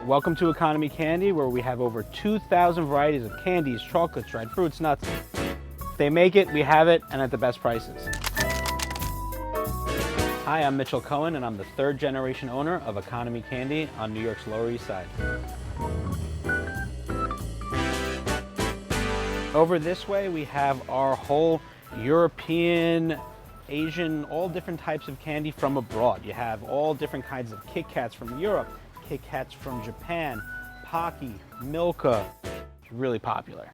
Welcome to Economy Candy, where we have over 2,000 varieties of candies, chocolates, dried fruits, nuts. They make it, we have it, and at the best prices. Hi, I'm Mitchell Cohen, and I'm the third generation owner of Economy Candy on New York's Lower East Side. Over this way, we have our whole European, Asian, all different types of candy from abroad. You have all different kinds of Kit Kats from Europe, Kit Kats from Japan, Pocky, Milka. It's really popular.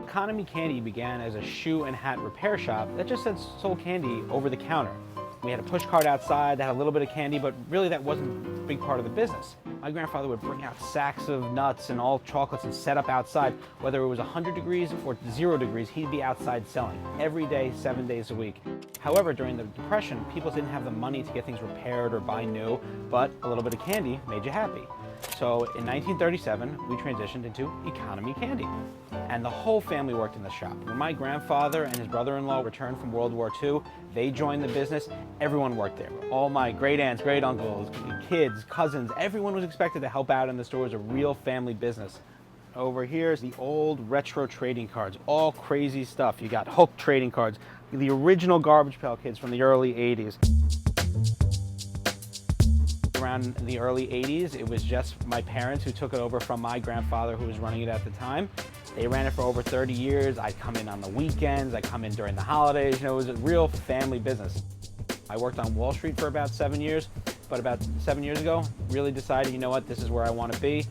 Economy Candy began as a shoe and hat repair shop that just sold candy over the counter. We had a push cart outside that had a little bit of candy, but really that wasn't a big part of the business. My grandfather would bring out sacks of nuts and all chocolates and set up outside. Whether it was 100 degrees or 0 degrees, he'd be outside selling every day, 7 days a week. However, during the Depression, people didn't have the money to get things repaired or buy new, but a little bit of candy made you happy. So in 1937, we transitioned into Economy Candy. And the whole family worked in the shop. When my grandfather and his brother-in-law returned from World War II, they joined the business. Everyone worked there. All my great aunts, great uncles, kids, cousins, everyone was expected to help out in the store. It was a real family business. Over here is the old retro trading cards, all crazy stuff. You got Hook trading cards, the original Garbage Pail Kids from the early 80s. Around the early 80s, it was just my parents who took it over from my grandfather who was running it at the time. They ran it for over 30 years. I'd come in on the weekends, I'd come in during the holidays. You know, it was a real family business. I worked on Wall Street for about 7 years, but about 7 years ago, really decided, you know what, this is where I want to be.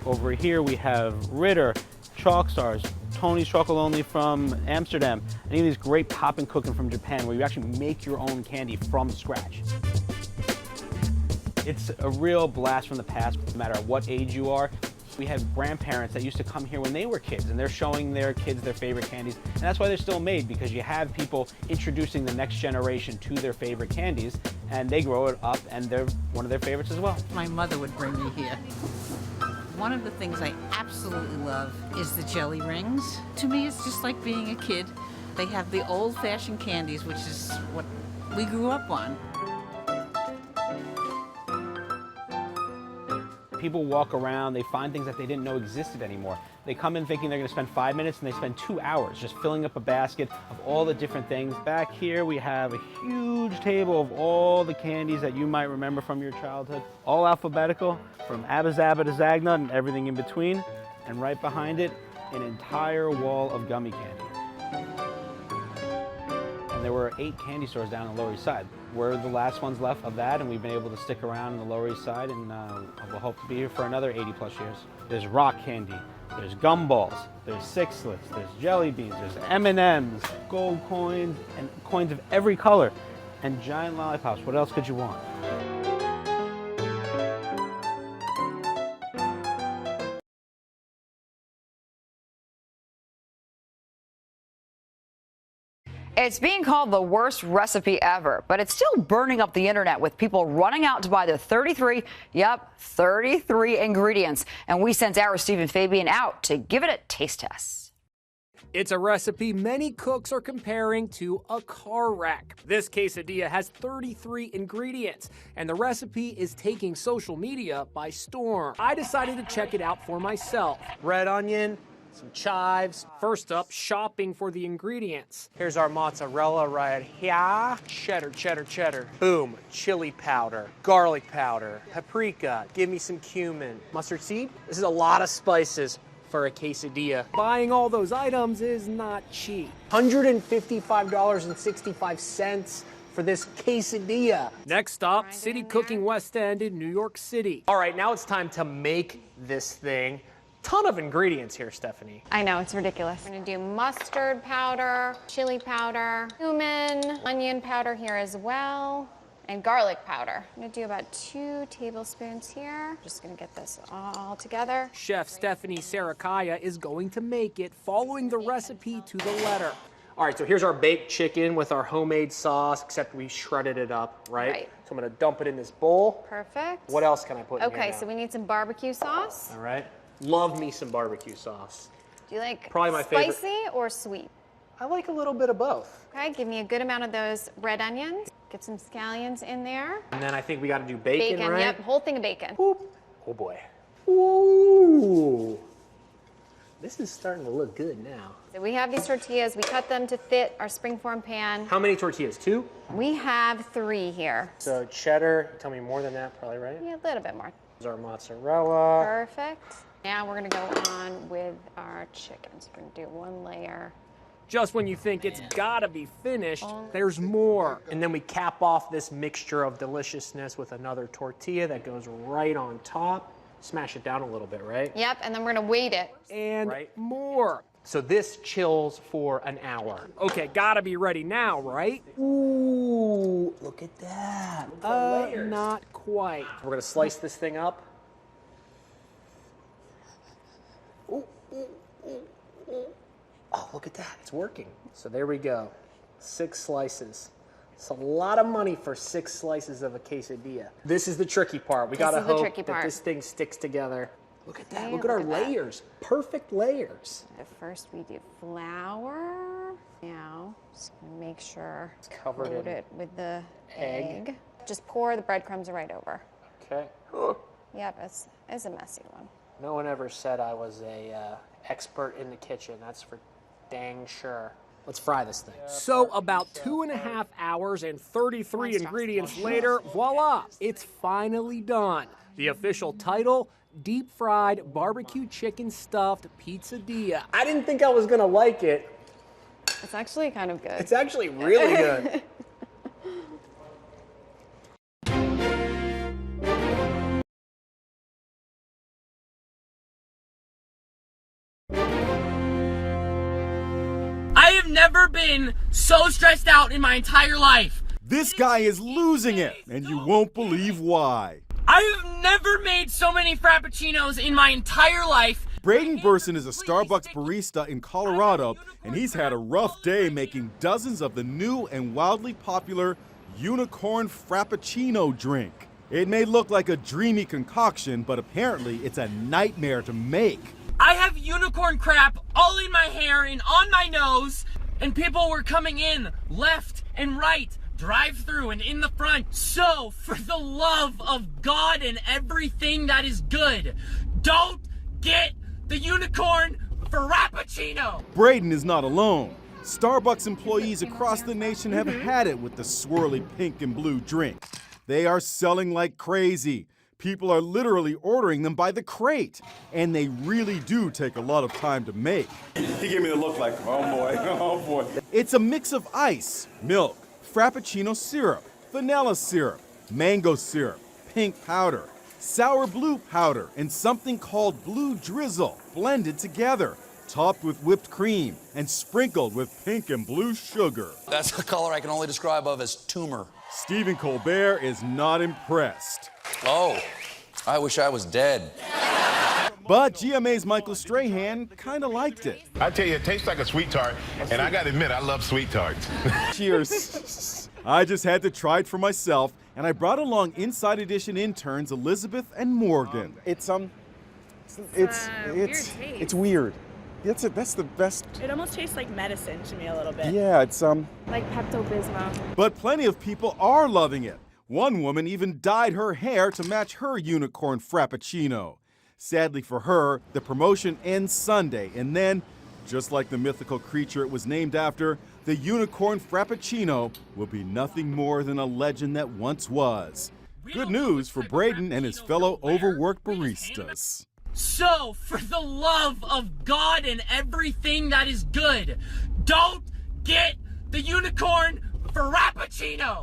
Over here we have Ritter, Chalk Stars, Tony's Chocolate Only from Amsterdam, and even these great poppin' cooking from Japan where you actually make your own candy from scratch. It's a real blast from the past, no matter what age you are. We have grandparents that used to come here when they were kids, and they're showing their kids their favorite candies. And that's why they're still made, because you have people introducing the next generation to their favorite candies, and they grow it up, and they're one of their favorites as well. My mother would bring me here. One of the things I absolutely love is the jelly rings. To me, it's just like being a kid. They have the old-fashioned candies, which is what we grew up on. People walk around, they find things that they didn't know existed anymore. They come in thinking they're going to spend 5 minutes, and they spend 2 hours just filling up a basket of all the different things. Back here we have a huge table of all the candies that you might remember from your childhood. All alphabetical, from Abba Zaba to Zagnut and everything in between. And right behind it, an entire wall of gummy candy. And there were 8 candy stores down on the Lower East Side. We're the last ones left of that, and we've been able to stick around in the Lower East Side, and we'll hope to be here for another 80 plus years. There's rock candy, there's gumballs, there's sixlets, there's jelly beans, there's M&Ms, gold coins, and coins of every color, and giant lollipops. What else could you want? It's being called the worst recipe ever, but it's still burning up the internet with people running out to buy the 33 ingredients. And we sent our Stephen Fabian out to give it a taste test. It's a recipe many cooks are comparing to a car wreck. This quesadilla has 33 ingredients, and the recipe is taking social media by storm. I decided to check it out for myself. Red onion, some chives. First up, shopping for the ingredients. Here's our mozzarella right here. Cheddar, cheddar, cheddar. Boom. Chili powder, garlic powder, paprika. Give me some cumin. Mustard seed. This is a lot of spices for a quesadilla. Buying all those items is not cheap. $155.65 for this quesadilla. Next stop, City Cooking West End in New York City. All right, now it's time to make this thing. Ton of ingredients here, Stephanie. I know, it's ridiculous. We're gonna do mustard powder, chili powder, cumin, onion powder here as well, and garlic powder. I'm gonna do about 2 tablespoons here. Just gonna get this all together. Chef Stephanie Sarakaya is going to make it following the recipe to the letter. All right, so here's our baked chicken with our homemade sauce, except we shredded it up, right? So I'm gonna dump it in this bowl. Perfect. What else can I put in here Okay, now? so we need some barbecue sauce. All right. Love me some barbecue sauce. Do you like Probably my favorite. spicy or sweet? I like a little bit of both. Okay, give me a good amount of those red onions. Get some scallions in there. And then I think we got to do bacon, right? Yep, whole thing of bacon. Boop. Oh boy. Ooh. This is starting to look good now. So we have these tortillas. We cut them to fit our springform pan. How many tortillas? 2? We have 3 here. So cheddar, tell me more than that, probably, right? Yeah, a little bit more. There's our mozzarella. Perfect. Now we're gonna go on with our chicken. So we're gonna do 1 layer. Just when you think it's gotta be finished, there's more. And then we cap off this mixture of deliciousness with another tortilla that goes right on top. Smash it down a little bit, right? Yep, and then we're gonna weight it. And more. So this chills for an hour. Okay, gotta be ready now, right? Ooh, look at that. Not quite. We're gonna slice this thing up. Ooh, ooh, ooh, ooh. Oh, look at that, it's working. So there we go, 6 slices. It's a lot of money for 6 slices of a quesadilla. This is the tricky part. We gotta hope that this thing sticks together. Look at that, look at our layers. Perfect layers. First we do flour. Now, just gonna make sure it's covered coat in it with the egg. Just pour the breadcrumbs right over. Okay. Yep, it's a messy one. No one ever said I was a expert in the kitchen. That's for dang sure. Let's fry this thing. So about 2.5 hours and 33 ingredients later, voila, it's finally done. The official title, deep fried barbecue chicken stuffed Pizza-Dilla. I didn't think I was gonna like it. It's actually kind of good. It's actually really good. I have never been so stressed out in my entire life. This guy is losing it, and you won't believe why. I have never made so many Frappuccinos in my entire life. Braden Burson is a Starbucks barista in Colorado, and he's had a rough day making dozens of the new and wildly popular Unicorn Frappuccino drink. It may look like a dreamy concoction, but apparently it's a nightmare to make. I have unicorn crap all in my hair and on my nose, and people were coming in left and right, drive through and in the front. So, for the love of God and everything that is good, don't get the unicorn Frappuccino. Braden is not alone. Starbucks employees across the nation have had it with the swirly pink and blue drink. They are selling like crazy. People are literally ordering them by the crate, and they really do take a lot of time to make. He gave me the look like, oh boy, oh boy. It's a mix of ice, milk, Frappuccino syrup, vanilla syrup, mango syrup, pink powder, sour blue powder, and something called blue drizzle blended together, topped with whipped cream and sprinkled with pink and blue sugar. That's a color I can only describe of as tumor. Stephen Colbert is not impressed. Oh, I wish I was dead. But GMA's Michael Strahan kind of liked it. I tell you, it tastes like a sweet tart, and I gotta admit, I love sweet tarts. Cheers. I just had to try it for myself, and I brought along Inside Edition interns Elizabeth and Morgan. It's weird. That's the best. It almost tastes like medicine to me a little bit. Yeah, it's like Pepto-Bismol. But plenty of people are loving it. One woman even dyed her hair to match her unicorn Frappuccino. Sadly for her, the promotion ends Sunday, and then, just like the mythical creature it was named after, the unicorn Frappuccino will be nothing more than a legend that once was. Good news for Braden and his fellow overworked baristas. So, for the love of God and everything that is good, don't get the unicorn Frappuccino.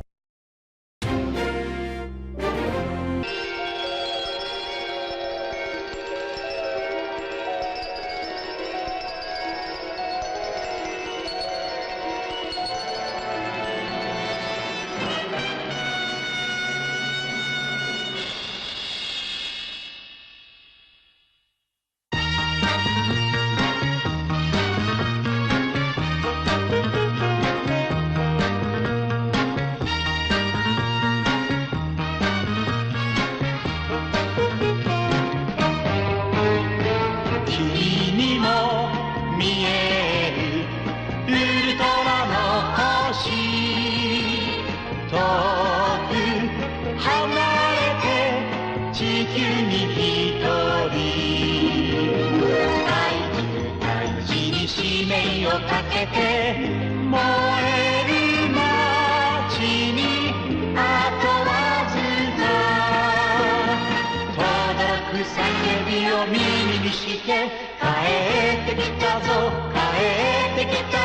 Kimi ni mo mieu して帰ってきたぞ帰ってきた